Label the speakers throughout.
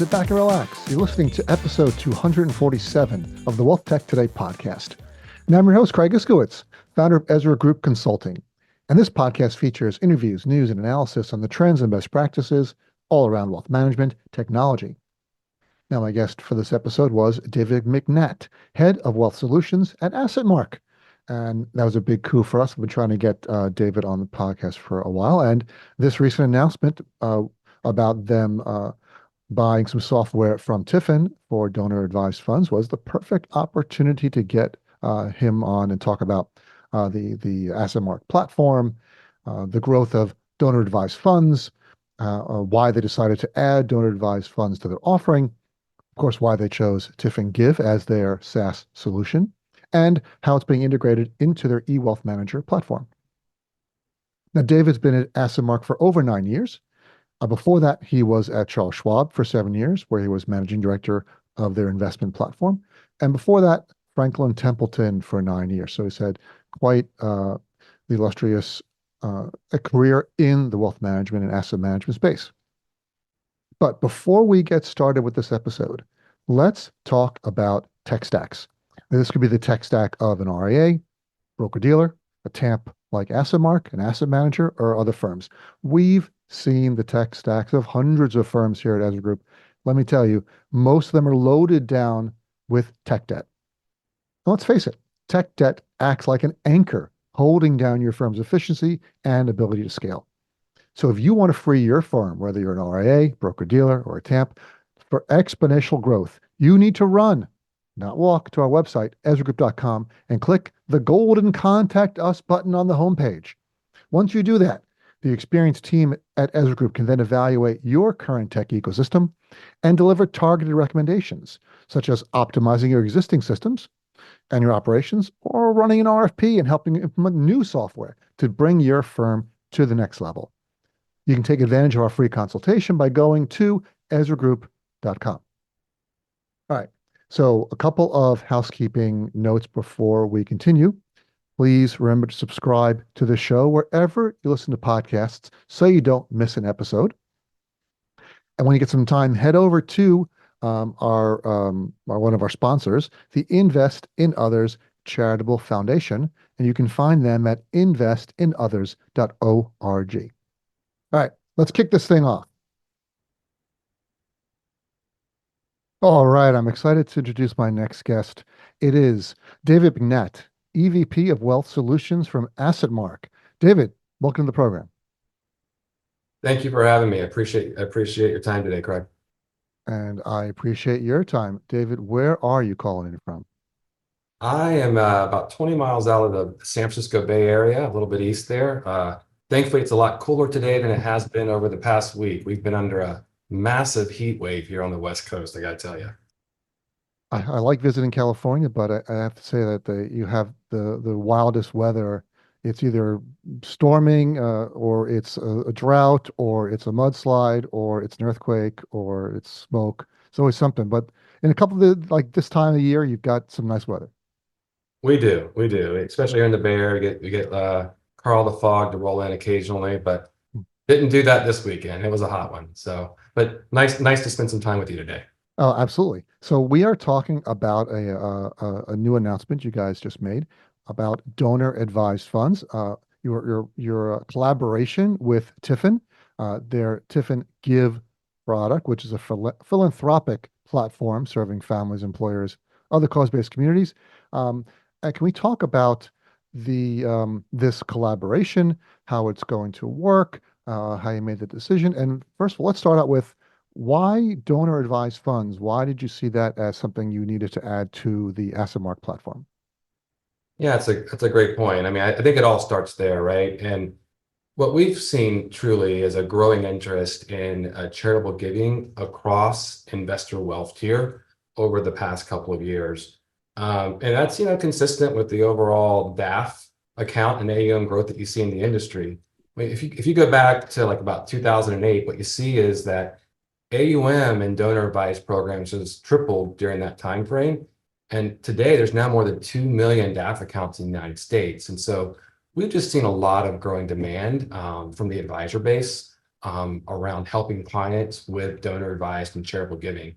Speaker 1: sit back and relax. You're listening to episode 247 of the WealthTech Today podcast. And I'm your host, Craig Iskowitz, founder of Ezra Group Consulting. And this podcast features interviews, news, and analysis on the trends and best practices all around wealth management technology. Now, my guest for this episode was David McNatt, head of wealth solutions at AssetMark. And that was a big coup for us. We've been trying to get David on the podcast for a while. And this recent announcement about them buying some software from TIFIN for donor-advised funds was the perfect opportunity to get him on and talk about the AssetMark platform, the growth of donor-advised funds, why they decided to add donor-advised funds to their offering, of course, why they chose TIFIN Give as their SaaS solution, and how it's being integrated into their eWealth Manager platform. Now, David's been at AssetMark for over 9 years. Before that, he was at Charles Schwab for 7 years, where he was managing director of their investment platform. And before that, Franklin Templeton for 9 years. So he's had quite the illustrious a career in the wealth management and asset management space. But before we get started with this episode, let's talk about tech stacks. Now, this could be the tech stack of an RIA, broker-dealer, a TAMP like AssetMark, an asset manager, or other firms. We've seen the tech stacks of hundreds of firms here at Ezra Group. Let me tell you, most of them are loaded down with tech debt. Now, let's face it, tech debt acts like an anchor, holding down your firm's efficiency and ability to scale. So if you want to free your firm, whether you're an RIA, broker-dealer, or a TAMP, for exponential growth, you need to run, not walk, to our website, ezragroup.com, and click the golden Contact Us button on the homepage. Once you do that, the experienced team at Ezra Group can then evaluate your current tech ecosystem and deliver targeted recommendations, such as optimizing your existing systems and your operations, or running an RFP and helping implement new software to bring your firm to the next level. You can take advantage of our free consultation by going to ezragroup.com. All right, so a couple of housekeeping notes before we continue. Please remember to subscribe to the show wherever you listen to podcasts so you don't miss an episode. And when you get some time, head over to our one of our sponsors, the Invest in Others Charitable Foundation, and you can find them at investinothers.org. All right, let's kick this thing off. All right, I'm excited to introduce my next guest. It is David McNatt, EVP of Wealth Solutions from AssetMark. David, welcome to the program.
Speaker 2: Thank you for having me. I appreciate your time today, Craig.
Speaker 1: And I appreciate your time. David, where are you calling in from?
Speaker 2: I am about 20 miles out of the San Francisco Bay Area, a little bit east there. Thankfully, it's a lot cooler today than it has been over the past week. We've been under a massive heat wave here on the West Coast, I got to tell you.
Speaker 1: I like visiting California, but I have to say that you have the wildest weather. It's either storming, or it's a drought, or it's a mudslide, or it's an earthquake, or it's smoke. It's always something. But in a couple of like this time of the year, you've got some nice weather.
Speaker 2: We do, especially here in the Bay Area. We get Carl the Fog to roll in occasionally, but didn't do that this weekend. It was a hot one. So, but nice to spend some time with you today.
Speaker 1: Oh, absolutely. So we are talking about a new announcement you guys just made about donor-advised funds. Your collaboration with TIFIN, their TIFIN Give product, which is a philanthropic platform serving families, employers, other cause-based communities. And can we talk about this collaboration, how it's going to work, how you made the decision? And first of all, let's start out with why donor-advised funds? Why did you see that as something you needed to add to the AssetMark platform?
Speaker 2: Yeah, it's a great point. I mean, I think it all starts there, right? And what we've seen truly is a growing interest in charitable giving across investor wealth tier over the past couple of years. And that's, consistent with the overall DAF account and AUM growth that you see in the industry. I mean, if you go back to like about 2008, what you see is that AUM and donor advised programs has tripled during that time frame. And today there's now more than 2 million DAF accounts in the United States. And so we've just seen a lot of growing demand from the advisor base. around helping clients with donor advised and charitable giving.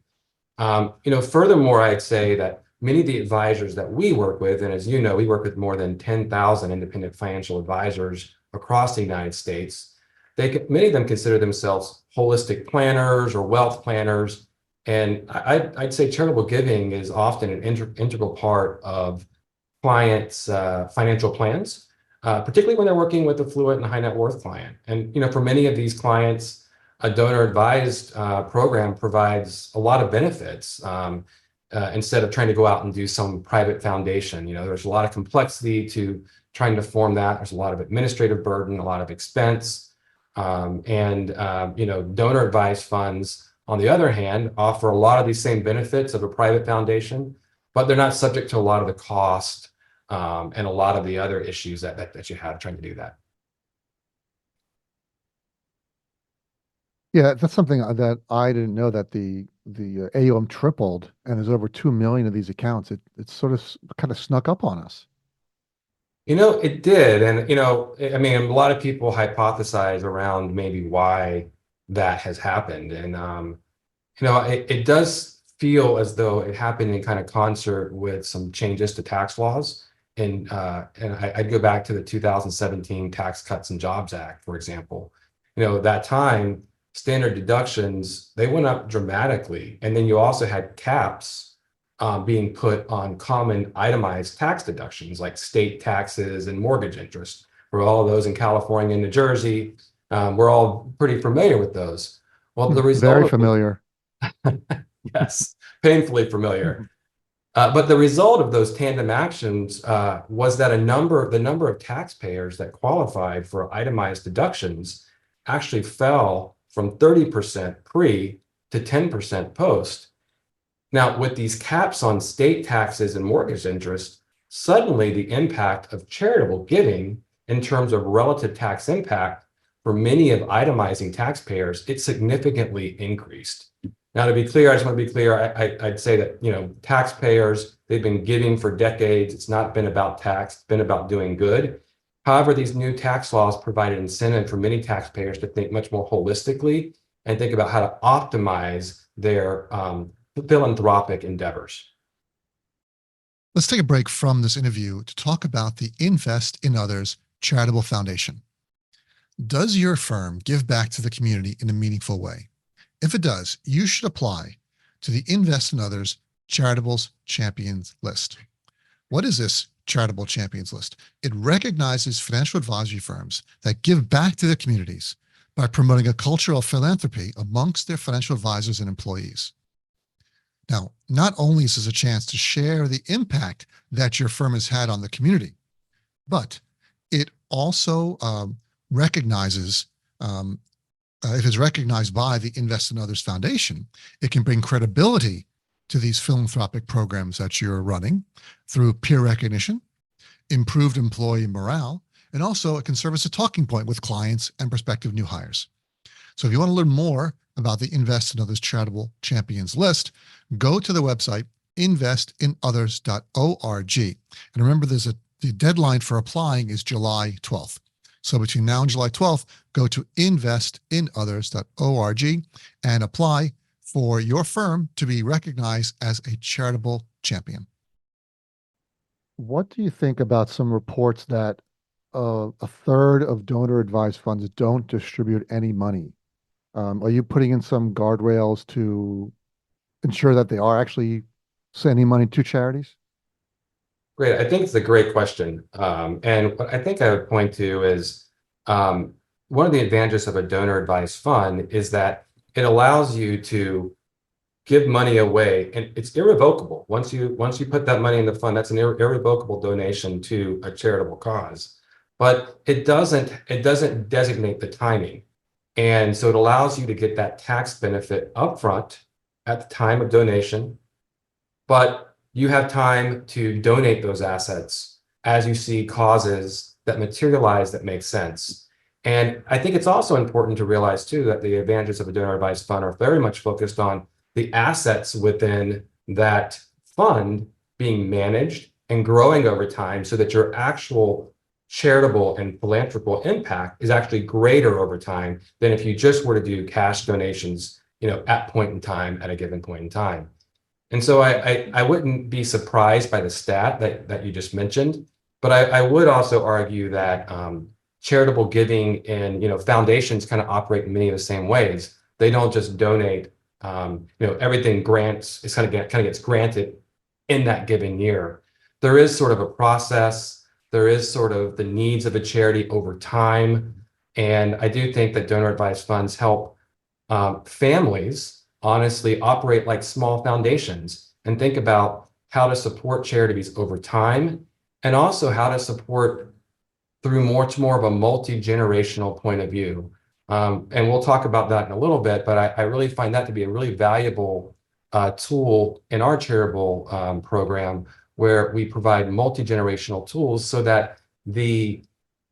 Speaker 2: Furthermore, I'd say that many of the advisors that we work with, and as you know, we work with more than 10,000 independent financial advisors across the United States. Many of them consider themselves holistic planners or wealth planners. And I'd say charitable giving is often an integral part of clients' financial plans, particularly when they're working with a affluent and high net worth client. And for many of these clients, a donor advised program provides a lot of benefits instead of trying to go out and do some private foundation. There's a lot of complexity to trying to form that. There's a lot of administrative burden, a lot of expense. Donor advised funds, on the other hand, offer a lot of these same benefits of a private foundation, but they're not subject to a lot of the cost and a lot of the other issues that you have trying to do that.
Speaker 1: Yeah, that's something that I didn't know, that the AUM tripled and there's over 2 million of these accounts. It sort of kind of snuck up on us.
Speaker 2: It did. And, I mean, a lot of people hypothesize around maybe why that has happened. And, it does feel as though it happened in kind of concert with some changes to tax laws. And I'd go back to the 2017 Tax Cuts and Jobs Act, for example. At that time, standard deductions, they went up dramatically. And then you also had caps being put on common itemized tax deductions like state taxes and mortgage interest. For all of those in California and New Jersey, we're all pretty familiar with those. Well, the result
Speaker 1: Very familiar.
Speaker 2: Yes, painfully familiar. But the result of those tandem actions was that the number of taxpayers that qualified for itemized deductions actually fell from 30% pre to 10% post. Now, with these caps on state taxes and mortgage interest, suddenly the impact of charitable giving in terms of relative tax impact for many of itemizing taxpayers, it significantly increased. Now, to be clear, I just want to be clear, I'd say that, taxpayers, they've been giving for decades. It's not been about tax, it's been about doing good. However, these new tax laws provided incentive for many taxpayers to think much more holistically and think about how to optimize their philanthropic endeavors.
Speaker 1: Let's take a break from this interview to talk about the Invest in Others Charitable Foundation. Does your firm give back to the community in a meaningful way? If it does, you should apply to the Invest in Others Charitable Champions List. What is this Charitable Champions List? It recognizes financial advisory firms that give back to their communities by promoting a culture of philanthropy amongst their financial advisors and employees. Now, not only is this a chance to share the impact that your firm has had on the community, but it also recognizes, if it's recognized by the Invest in Others Foundation, it can bring credibility to these philanthropic programs that you're running through peer recognition, improved employee morale, and also it can serve as a talking point with clients and prospective new hires. So if you want to learn more about the Invest in Others Charitable Champions List, go to the website investinothers.org. And remember, the deadline for applying is July 12th. So between now and July 12th, go to investinothers.org and apply for your firm to be recognized as a charitable champion. What do you think about some reports that a third of donor advised funds don't distribute any money? Are you putting in some guardrails to ensure that they are actually sending money to charities?
Speaker 2: Great. I think it's a great question. And what I think I would point to is one of the advantages of a donor advised fund is that it allows you to give money away, and it's irrevocable. Once you put that money in the fund, that's an irrevocable donation to a charitable cause. But it doesn't designate the timing. And so it allows you to get that tax benefit upfront at the time of donation, but you have time to donate those assets as you see causes that materialize that make sense. And I think it's also important to realize too that the advantages of a donor advised fund are very much focused on the assets within that fund being managed and growing over time so that your actual charitable and philanthropical impact is actually greater over time than if you just were to do cash donations, at point in time, at a given point in time. And so I wouldn't be surprised by the stat that you just mentioned, but I would also argue that charitable giving and foundations kind of operate in many of the same ways. They don't just donate. Everything grants. It's kind of gets granted in that given year. There is sort of a process. There is sort of the needs of a charity over time, and I do think that donor advised funds help families honestly operate like small foundations and think about how to support charities over time, and also how to support through much more of a multi-generational point of view. And we'll talk about that in a little bit, but I really find that to be a really valuable tool in our charitable program, where we provide multi-generational tools so that the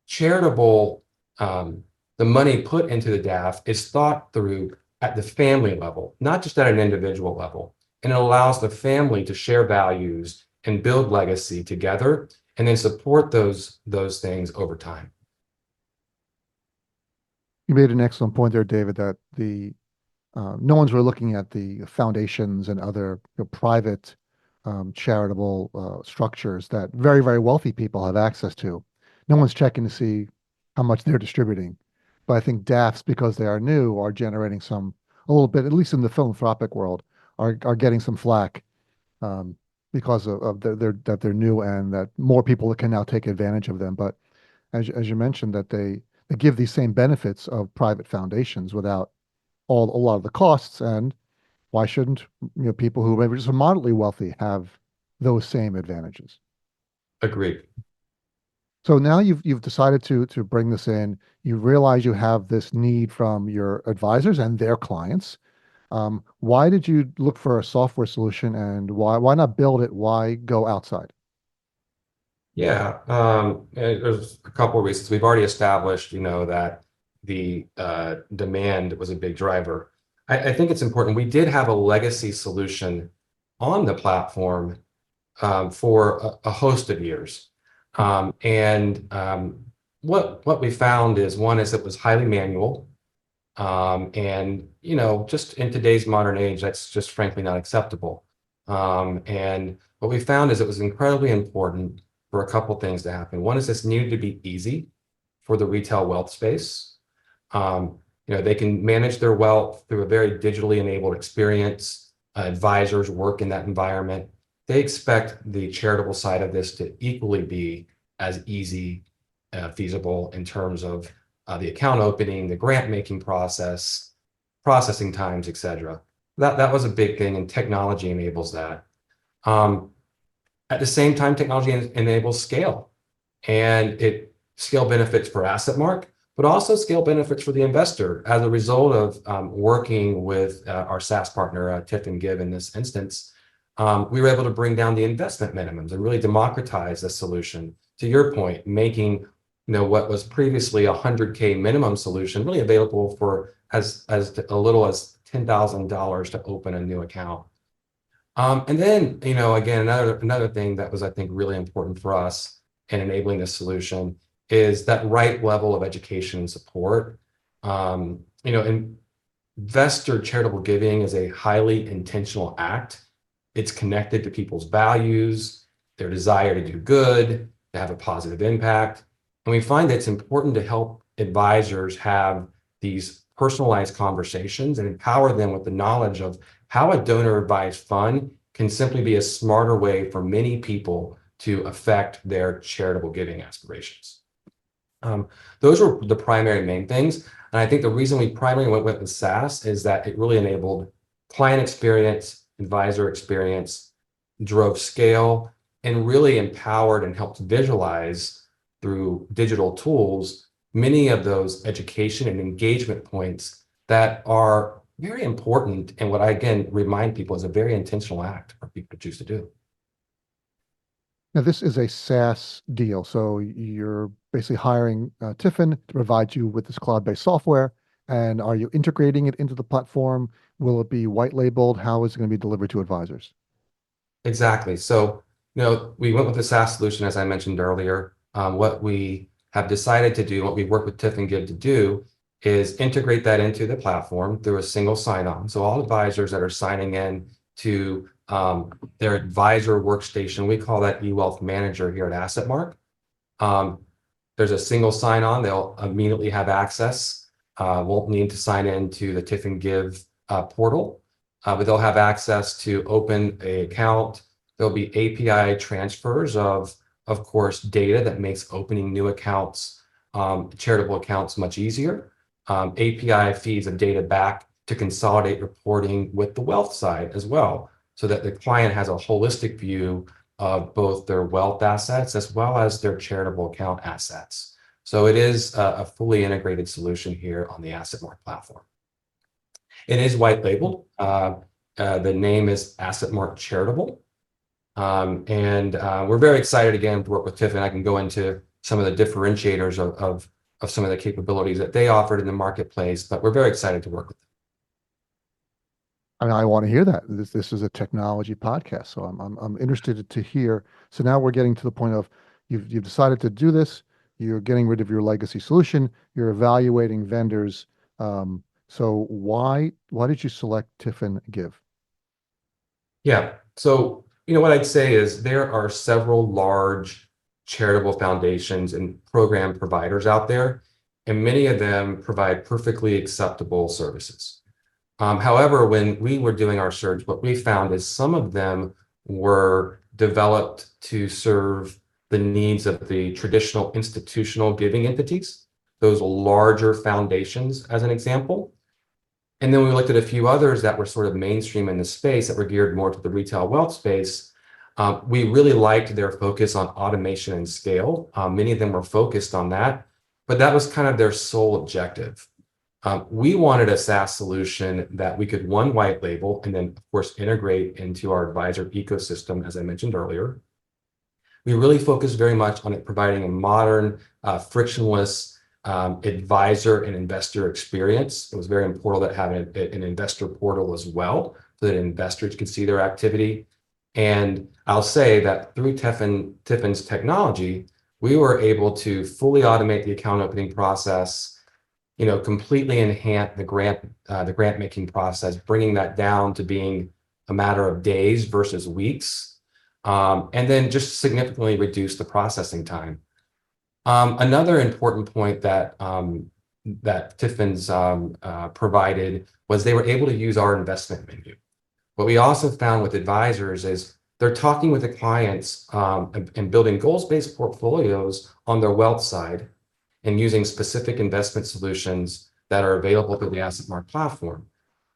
Speaker 2: charitable, the money put into the DAF is thought through at the family level, not just at an individual level. And it allows the family to share values and build legacy together, and then support those things over time.
Speaker 1: You made an excellent point there, David, that no one's really looking at the foundations and other private charitable structures that very, very wealthy people have access to. No one's checking to see how much they're distributing. But I think DAFs, because they are new, are generating a little bit, at least in the philanthropic world, are getting some flack because of that they're new and that more people can now take advantage of them. But as you mentioned, that they give these same benefits of private foundations without a lot of the costs. And why shouldn't people who maybe just are moderately wealthy have those same advantages?
Speaker 2: Agreed.
Speaker 1: So now you've decided to bring this in. You realize you have this need from your advisors and their clients. Why did you look for a software solution, and why not build it? Why go outside?
Speaker 2: Yeah, there's a couple of reasons. We've already established, that the demand was a big driver. I think it's important. We did have a legacy solution on the platform for a host of years. What we found is, one is it was highly manual. And just in today's modern age, that's just frankly not acceptable. And what we found is it was incredibly important for a couple things to happen. One is this needed to be easy for the retail wealth space. They can manage their wealth through a very digitally enabled experience. Advisors work in that environment. They expect the charitable side of this to equally be as easy, feasible in terms of the account opening, the grant making process, processing times, et cetera. That was a big thing, and technology enables that. At the same time, technology enables scale, and scale benefits for AssetMark, but also scale benefits for the investor. As a result of working with our SaaS partner, TIFIN Give in this instance, we were able to bring down the investment minimums and really democratize the solution. To your point, making what was previously a $100K minimum solution really available for as a little as $10,000 to open a new account. And then, again, another thing that was, I think, really important for us in enabling this solution is that right level of education and support. Investor charitable giving is a highly intentional act. It's connected to people's values, their desire to do good, to have a positive impact. And we find that it's important to help advisors have these personalized conversations and empower them with the knowledge of how a donor advised fund can simply be a smarter way for many people to affect their charitable giving aspirations. Those were the primary main things. And I think the reason we primarily went with SaaS is that it really enabled client experience, advisor experience, drove scale, and really empowered and helped visualize through digital tools many of those education and engagement points that are very important, and what I again remind people is a very intentional act for people to choose to do.
Speaker 1: Now, this is a SaaS deal, so you're basically hiring TIFIN to provide you with this cloud-based software. And are you integrating it into the platform? Will it be white labeled? How is it going to be delivered to advisors?
Speaker 2: Exactly. So, we went with the SaaS solution, as I mentioned earlier. What we have decided to do, what we work with TIFIN Give to do, is integrate that into the platform through a single sign-on. So all advisors that are signing in to their advisor workstation, we call that eWealth Manager here at AssetMark. There's a single sign-on. They'll immediately have access. Won't need to sign in to the TIFIN Give portal, but they'll have access to open an account. There'll be API transfers of course, data that makes opening new accounts, charitable accounts, much easier. API feeds of data back to consolidate reporting with the wealth side as well, so that the client has a holistic view of both their wealth assets as well as their charitable account assets. So it is a fully integrated solution here on the AssetMark platform. It is white labeled. The name is AssetMark Charitable. We're very excited again to work with TIFIN. I can go into some of the differentiators of some of the capabilities that they offered in the marketplace, but we're very excited to work with them.
Speaker 1: I mean, I want to hear that. This is a technology podcast, so I'm interested to hear. So now we're getting to the point of you've decided to do this. You're getting rid of your legacy solution. You're evaluating vendors. So why did you select TIFIN Give?
Speaker 2: Yeah. So what I'd say is there are several large charitable foundations and program providers out there, and many of them provide perfectly acceptable services. However, when we were doing our search, what we found is some of them were developed to serve the needs of the traditional institutional giving entities, those larger foundations, as an example. And then we looked at a few others that were sort of mainstream in the space that were geared more to the retail wealth space. We really liked their focus on automation and scale. Many of them were focused on that, but that was kind of their sole objective. We wanted a SaaS solution that we could, one, white label, and then, of course, integrate into our advisor ecosystem, as I mentioned earlier. We really focused very much on it providing a modern, frictionless advisor and investor experience. It was very important that having an investor portal as well, so that investors could see their activity. And I'll say that through TIFIN's technology, we were able to fully automate the account opening process, completely enhance the grant making process, bringing that down to being a matter of days versus weeks, and then just significantly reduce the processing time. Another important point that TIFIN's provided was they were able to use our investment menu. What we also found with advisors is they're talking with the clients and building goals-based portfolios on their wealth side and using specific investment solutions that are available through the AssetMark platform.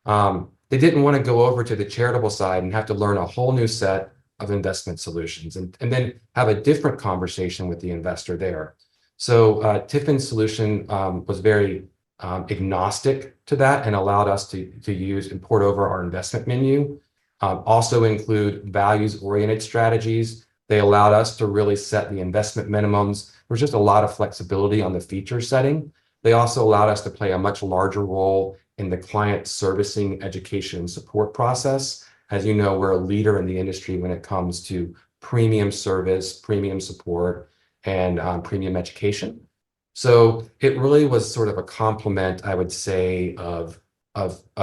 Speaker 2: They didn't want to go over to the charitable side and have to learn a whole new set of investment solutions and then have a different conversation with the investor there. So TIFIN's solution was very agnostic to that and allowed us to use and port over our investment menu. Also include values-oriented strategies. They allowed us to really set the investment minimums. There was just a lot of flexibility on the feature setting. They also allowed us to play a much larger role in the client servicing, education, and support process. As you know, we're a leader in the industry when it comes to premium service, premium support, and premium education. So it really was sort of a complement, I would say, of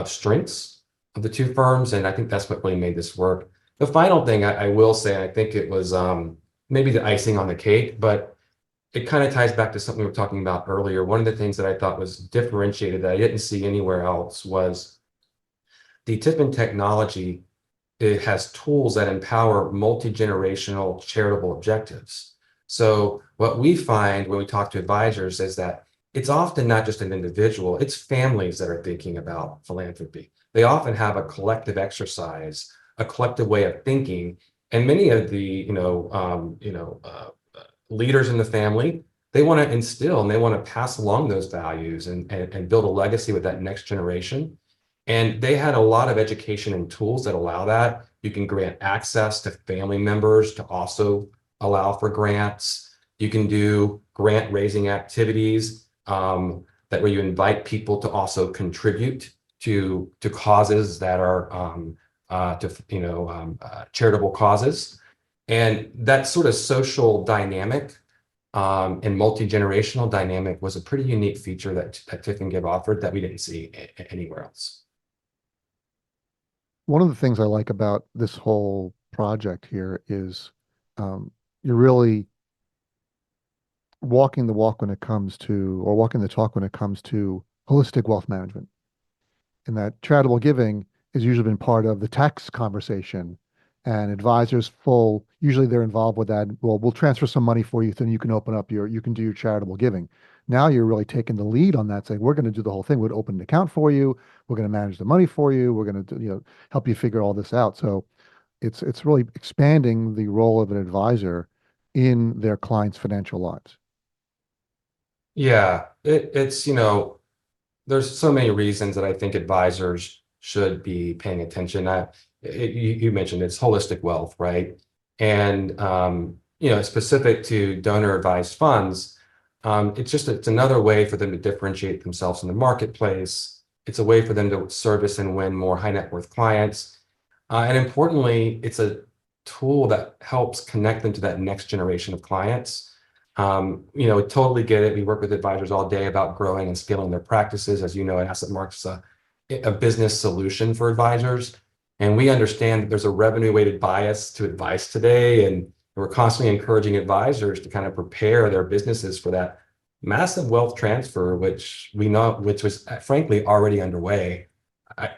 Speaker 2: strengths of the two firms, and I think that's what really made this work. The final thing I will say, I think it was maybe the icing on the cake, but it kind of ties back to something we were talking about earlier. One of the things that I thought was differentiated that I didn't see anywhere else was the TIFIN technology. It has tools that empower multi-generational charitable objectives. So what we find when we talk to advisors is that it's often not just an individual, it's families that are thinking about philanthropy. They often have a collective exercise, a collective way of thinking, and many of the leaders in the family, they want to instill and they want to pass along those values and build a legacy with that next generation. And they had a lot of education and tools that allow that. You can grant access to family members to also allow for grants. You can do grant raising activities that where you invite people to also contribute to causes that are charitable causes. And that sort of social dynamic and multi-generational dynamic was a pretty unique feature that TIFIN Give offered that we didn't see anywhere else.
Speaker 1: One of the things I like about this whole project here is you're really walking the walk when it comes to, or walking the talk when it comes to holistic wealth management. And that charitable giving has usually been part of the tax conversation. And advisors usually they're involved with that. Well, we'll transfer some money for you, then you can open up you can do your charitable giving. Now you're really taking the lead on that, saying, we're going to do the whole thing. We'll open an account for you. We're going to manage the money for you. We're going to, help you figure all this out. So it's really expanding the role of an advisor in their clients' financial lives.
Speaker 2: Yeah, it's, there's so many reasons that I think advisors should be paying attention. You mentioned it's holistic wealth, right? And specific to donor advised funds, it's another way for them to differentiate themselves in the marketplace. It's a way for them to service and win more high net worth clients. And importantly, it's a tool that helps connect them to that next generation of clients. Totally get it. We work with advisors all day about growing and scaling their practices. As you know, AssetMark is a business solution for advisors. And we understand that there's a revenue-weighted bias to advice today. And we're constantly encouraging advisors to kind of prepare their businesses for that massive wealth transfer, which was frankly already underway.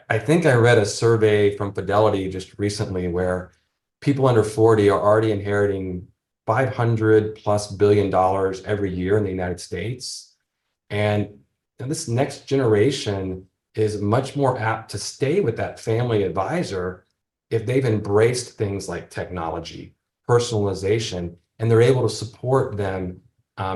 Speaker 2: I think I read a survey from Fidelity just recently where people under 40 are already inheriting $500+ billion every year in the United States. And this next generation is much more apt to stay with that family advisor if they've embraced things like technology, personalization, and they're able to support them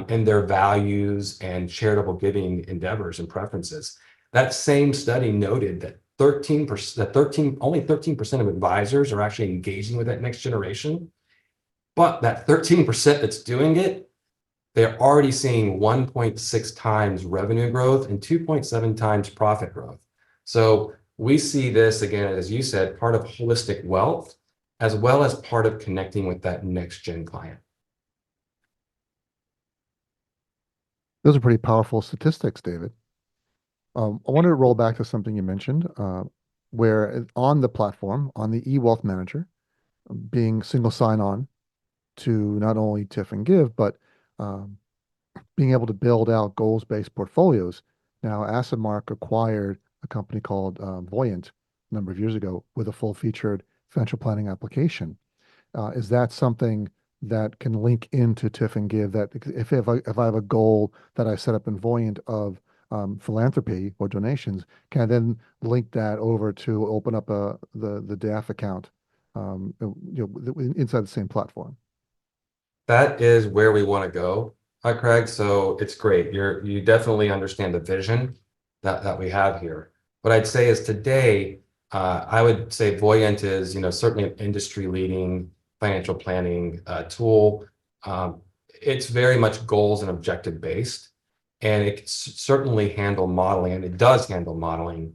Speaker 2: in their values and charitable giving endeavors and preferences. That same study noted that only 13% of advisors are actually engaging with that next generation. But that 13% that's doing it, they're already seeing 1.6 times revenue growth and 2.7 times profit growth. So we see this, again, as you said, part of holistic wealth, as well as part of connecting with that next gen client.
Speaker 1: Those are pretty powerful statistics, David. I wanted to roll back to something you mentioned, where on the platform, on the eWealth Manager, being single sign-on to not only TIFIN Give, but being able to build out goals-based portfolios. Now, AssetMark acquired a company called Voyant a number of years ago with a full-featured financial planning application. Is that something that can link into TIFIN Give? That if I have a goal that I set up in Voyant of philanthropy or donations, can I then link that over to open up the DAF account inside the same platform?
Speaker 2: That is where we want to go, Craig. So it's great. You definitely understand the vision that we have here. What I'd say is today, I would say Voyant is, certainly an industry-leading financial planning tool. It's very much goals and objective based, and it can certainly handle modeling, and it does handle modeling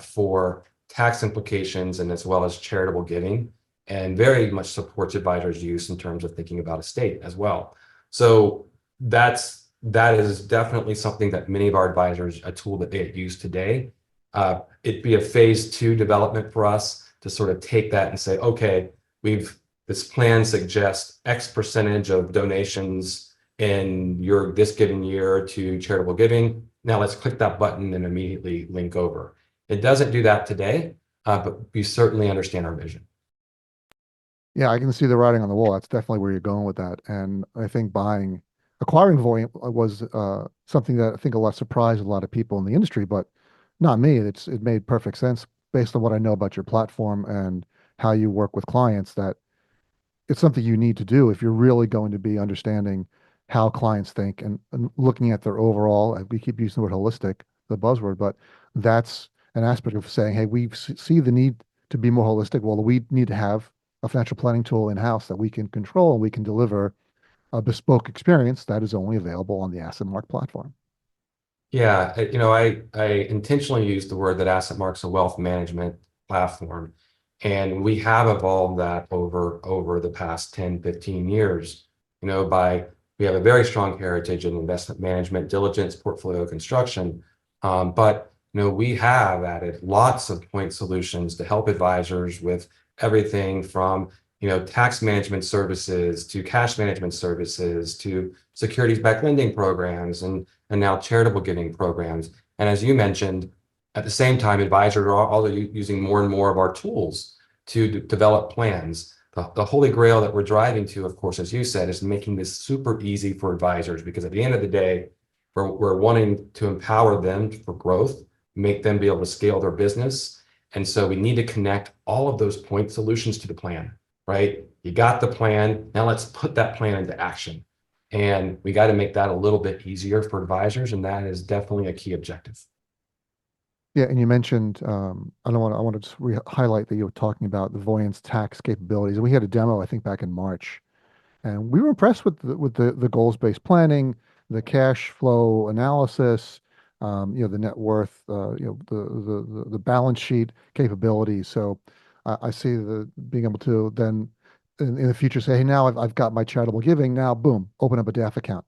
Speaker 2: for tax implications and as well as charitable giving, and very much supports advisors' use in terms of thinking about estate as well. So that is definitely something that many of our advisors, a tool that they use today. It'd be a phase 2 development for us to sort of take that and say, okay, this plan suggests X percentage of donations in this given year to charitable giving. Now let's click that button and immediately link over. It doesn't do that today, but we certainly understand our vision.
Speaker 1: Yeah, I can see the writing on the wall. That's definitely where you're going with that. And I think acquiring Voyant was something that I think surprised a lot of people in the industry, but not me. It made perfect sense based on what I know about your platform and how you work with clients, that it's something you need to do if you're really going to be understanding how clients think and looking at their overall, we keep using the word holistic, the buzzword, but that's an aspect of saying, hey, we see the need to be more holistic. Well, we need to have a financial planning tool in-house that we can control, and we can deliver a bespoke experience that is only available on the AssetMark platform.
Speaker 2: Yeah, I intentionally used the word that AssetMark's a wealth management platform, and we have evolved that over the past 10, 15 years, by We have a very strong heritage in investment management, diligence, portfolio construction. But we have added lots of point solutions to help advisors with everything from tax management services to cash management services to securities-backed lending programs and now charitable giving programs. And as you mentioned, at the same time, advisors are also using more and more of our tools to develop plans. The holy grail that we're driving to, of course, as you said, is making this super easy for advisors, because at the end of the day, we're wanting to empower them for growth, make them be able to scale their business. And so we need to connect all of those point solutions to the plan, right? You got the plan, now let's put that plan into action. And we got to make that a little bit easier for advisors, and that is definitely a key objective.
Speaker 1: Yeah, and you mentioned I want to just highlight that you were talking about the Voyant's tax capabilities. And we had a demo, I think, back in March, and we were impressed with the goals-based planning, the cash flow analysis, the net worth, the balance sheet capabilities. So I see the being able to then in the future say, hey, now I've got my charitable giving. Now, boom, open up a DAF account.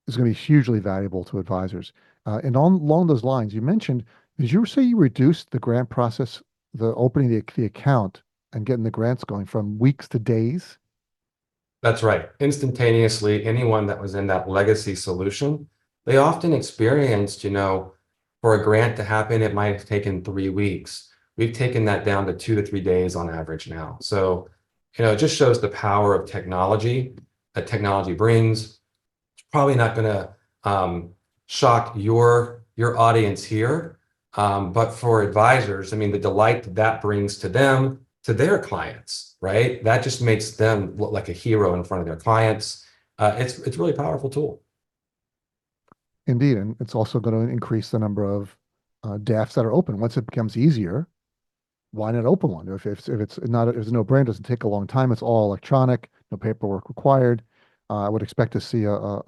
Speaker 1: Is going to be hugely valuable to advisors. And along those lines, you mentioned, did you say you reduced the grant process, the opening the account and getting the grants going from weeks to days?
Speaker 2: That's right. Instantaneously, anyone that was in that legacy solution, they often experienced, for a grant to happen, it might have taken 3 weeks. We've taken that down to 2 to 3 days on average now. So, it just shows the power of technology that technology brings. It's probably not going to shock your audience here, but for advisors, I mean, the delight that brings to them, to their clients, right? That just makes them look like a hero in front of their clients. It's a really powerful tool.
Speaker 1: Indeed, and it's also going to increase the number of DAFs that are open. Once it becomes easier, why not open one? If it's not, if it's no brain, doesn't take a long time. It's all electronic, no paperwork required. I would expect to see a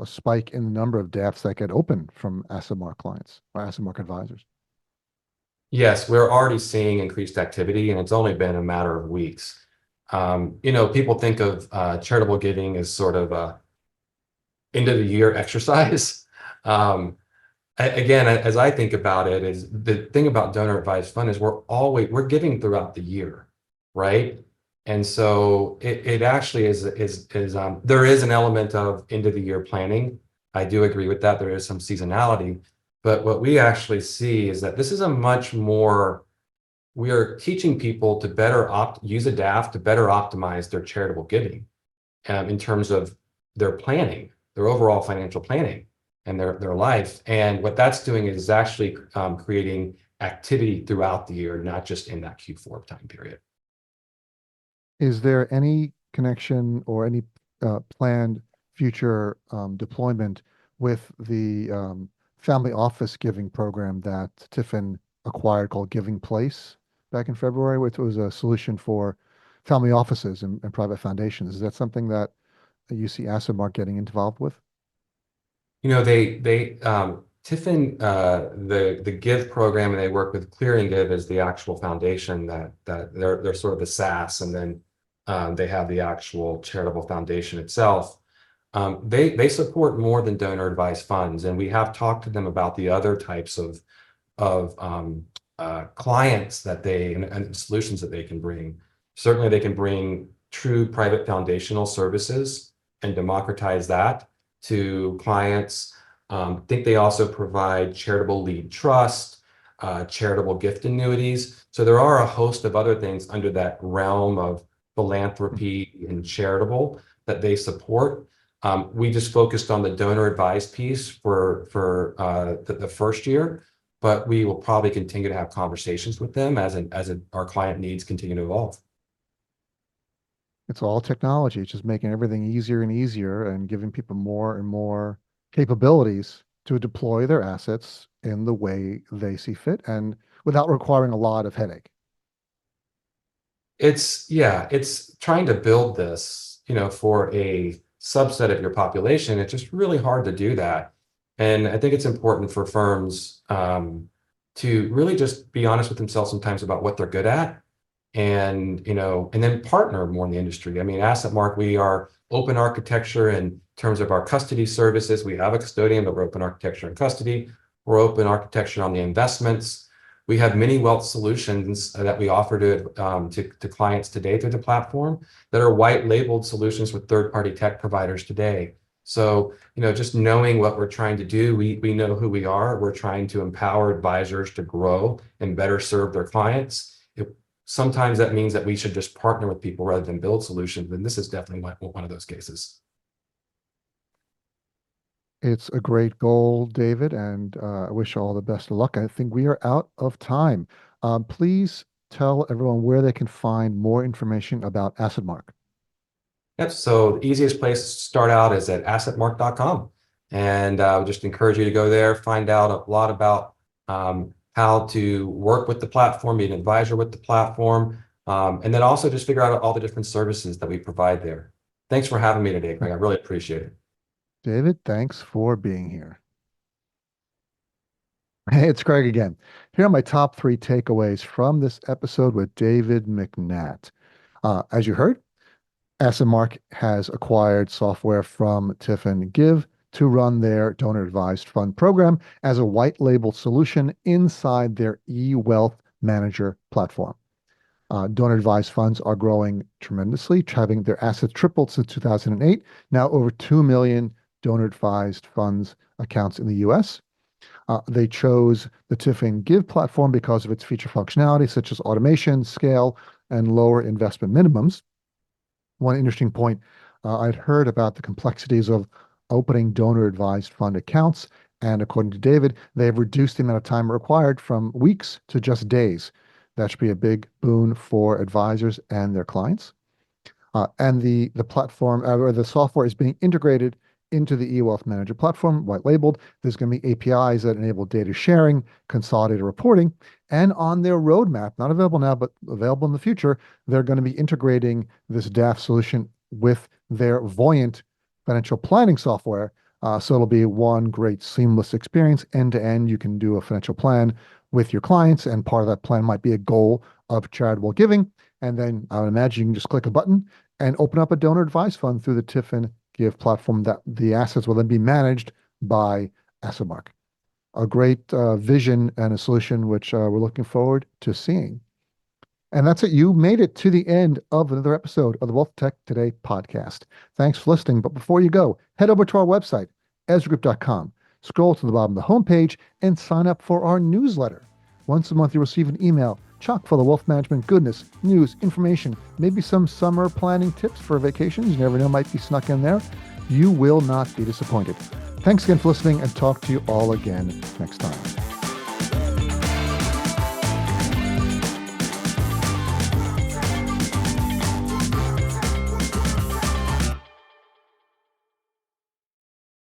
Speaker 1: spike in the number of DAFs that get open from AssetMark clients or AssetMark advisors.
Speaker 2: Yes, we're already seeing increased activity, and it's only been a matter of weeks. People think of charitable giving as sort of a end of the year exercise. Again, as I think about it, is the thing about donor advised fund is we're giving throughout the year, right? And so it actually is there is an element of end of the year planning. I do agree with that. There is some seasonality, but what we actually see is that this is we are teaching people to better use a DAF to better optimize their charitable giving in terms of their planning, their overall financial planning and their life. And what that's doing is actually creating activity throughout the year, not just in that Q4 time period.
Speaker 1: Is there any connection or any planned future deployment with the family office giving program that TIFIN acquired called Giving Place back in February, which was a solution for family offices and private foundations? Is that something that you see AssetMark getting involved with?
Speaker 2: TIFIN, the Give program, and they work with Clearing Give as the actual foundation that they're sort of the SaaS, and then they have the actual charitable foundation itself. They support more than donor advised funds, and we have talked to them about the other types of clients that and solutions that they can bring. Certainly, they can bring true private foundational services and democratize that to clients. I think they also provide charitable lead trust, charitable gift annuities. So there are a host of other things under that realm of philanthropy and charitable that they support. We just focused on the donor advised piece for the first year, but we will probably continue to have conversations with them as our client needs continue to evolve.
Speaker 1: It's all technology. It's just making everything easier and easier and giving people more and more capabilities to deploy their assets in the way they see fit and without requiring a lot of headache.
Speaker 2: It's trying to build this, for a subset of your population. It's just really hard to do that. And I think it's important for firms to really just be honest with themselves sometimes about what they're good at and and then partner more in the industry. I mean, AssetMark, we are open architecture in terms of our custody services. We have a custodian, but we're open architecture and custody. We're open architecture on the investments. We have many wealth solutions that we offer to clients today through the platform that are white labeled solutions with third-party tech providers today. So, just knowing what we're trying to do, we know who we are. We're trying to empower advisors to grow and better serve their clients. Sometimes that means that we should just partner with people rather than build solutions. And this is definitely one of those cases.
Speaker 1: It's a great goal, David, and I wish you all the best of luck. I think we are out of time. Please tell everyone where they can find more information about AssetMark.
Speaker 2: Yep. So the easiest place to start out is at assetmark.com. And I would just encourage you to go there, find out a lot about how to work with the platform, be an advisor with the platform, and then also just figure out all the different services that we provide there. Thanks for having me today, Craig. I really appreciate it.
Speaker 1: David, thanks for being here. Hey, it's Craig again. Here are my top 3 takeaways from this episode with David McNatt. As you heard, AssetMark has acquired software from TIFIN Give to run their donor advised fund program as a white label solution inside their eWealth Manager platform. Donor advised funds are growing tremendously, having their assets tripled since 2008. Now over 2 million donor advised funds accounts in the US. They chose the TIFIN Give platform because of its feature functionality, such as automation, scale, and lower investment minimums. One interesting point, I'd heard about the complexities of opening donor advised fund accounts. And according to David, they've reduced the amount of time required from weeks to just days. That should be a big boon for advisors and their clients. And the platform or the software is being integrated into the eWealth Manager platform, white labeled. There's going to be APIs that enable data sharing, consolidated reporting, and on their roadmap, not available now, but available in the future, they're going to be integrating this DAF solution with their Voyant financial planning software. So it'll be one great seamless experience end to end. You can do a financial plan with your clients, and part of that plan might be a goal of charitable giving. And then I would imagine you can just click a button and open up a donor advised fund through the TIFIN Give platform that the assets will then be managed by AssetMark. A great vision and a solution which we're looking forward to seeing. And that's it. You made it to the end of another episode of the WealthTech Today podcast. Thanks for listening. But before you go, head over to our website, ezragroup.com. Scroll to the bottom of the homepage and sign up for our newsletter. Once a month, you receive an email chock full of wealth management goodness, news, information, maybe some summer planning tips for vacations. You never know, might be snuck in there. You will not be disappointed. Thanks again for listening, and talk to you all again next time.